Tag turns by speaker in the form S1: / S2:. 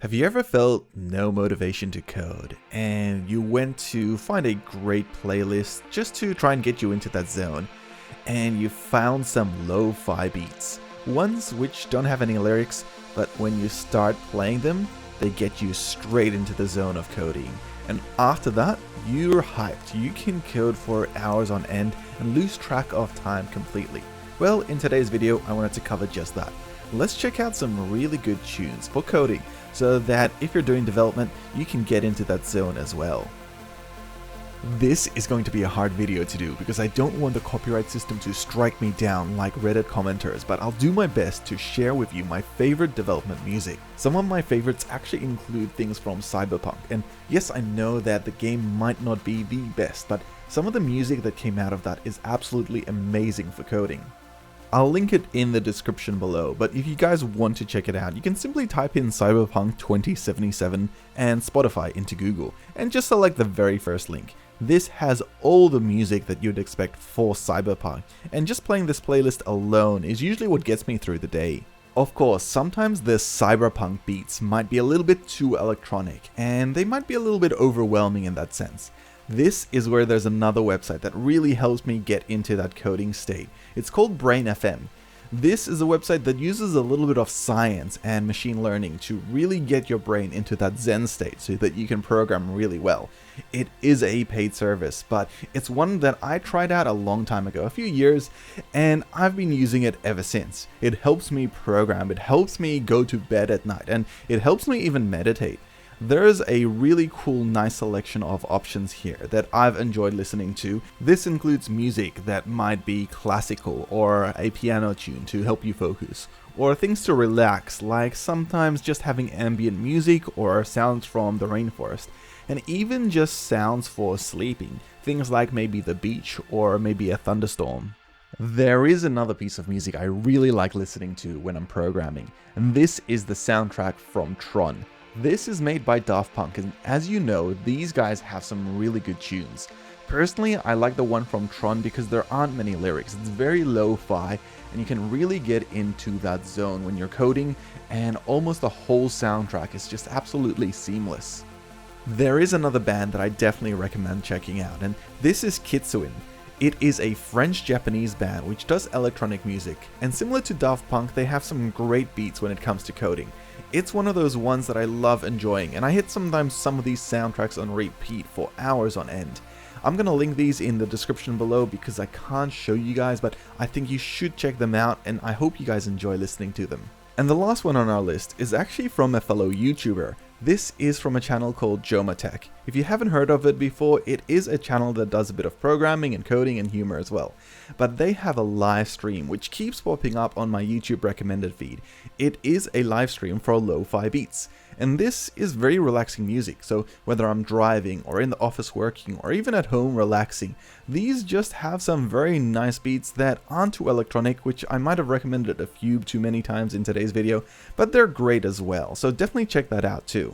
S1: Have you ever felt no motivation to code and you went to find a great playlist just to try and get you into that zone, and you found some lo-fi beats, ones which don't have any lyrics, but when you start playing them, they get you straight into the zone of coding, and after that, you're hyped. You can code for hours on end and lose track of time completely. Well, in today's video, I wanted to cover just that. Let's check out some really good tunes for coding, so that if you're doing development, you can get into that zone as well. This is going to be a hard video to do because I don't want the copyright system to strike me down like Reddit commenters, but I'll do my best to share with you my favorite development music. Some of my favorites actually include things from Cyberpunk, and yes, I know that the game might not be the best, but some of the music that came out of that is absolutely amazing for coding. I'll link it in the description below, but if you guys want to check it out, you can simply type in Cyberpunk 2077 and Spotify into Google, and just select the very first link. This has all the music that you'd expect for Cyberpunk, and just playing this playlist alone is usually what gets me through the day. Of course, sometimes the Cyberpunk beats might be a little bit too electronic, and they might be a little bit overwhelming in that sense. This is where there's another website that really helps me get into that coding state. It's called Brain FM. This is a website that uses a little bit of science and machine learning to really get your brain into that Zen state so that you can program really well. It is a paid service, but it's one that I tried out a long time ago, a few years, and I've been using it ever since. It helps me program, it helps me go to bed at night, and it helps me even meditate. There's a really cool, nice selection of options here that I've enjoyed listening to. This includes music that might be classical or a piano tune to help you focus, or things to relax, like sometimes just having ambient music or sounds from the rainforest, and even just sounds for sleeping, things like maybe the beach or maybe a thunderstorm. There is another piece of music I really like listening to when I'm programming, and this is the soundtrack from Tron. This is made by Daft Punk, and as you know, these guys have some really good tunes. Personally, I like the one from Tron because there aren't many lyrics. It's very lo-fi, and you can really get into that zone when you're coding, and almost the whole soundtrack is just absolutely seamless. There is another band that I definitely recommend checking out, and this is Kitsuin. It is a French-Japanese band which does electronic music, and similar to Daft Punk, they have some great beats when it comes to coding. It's one of those ones that I love enjoying, and I hit sometimes some of these soundtracks on repeat for hours on end. I'm gonna link these in the description below because I can't show you guys, but I think you should check them out, and I hope you guys enjoy listening to them. And the last one on our list is actually from a fellow YouTuber. This is from a channel called Joma Tech. If you haven't heard of it before, it is a channel that does a bit of programming and coding and humor as well. But they have a live stream which keeps popping up on my YouTube recommended feed. It is a live stream for lo-fi beats. And this is very relaxing music, so whether I'm driving or in the office working or even at home relaxing, these just have some very nice beats that aren't too electronic, which I might have recommended a few too many times in today's video, but they're great as well, so definitely check that out too.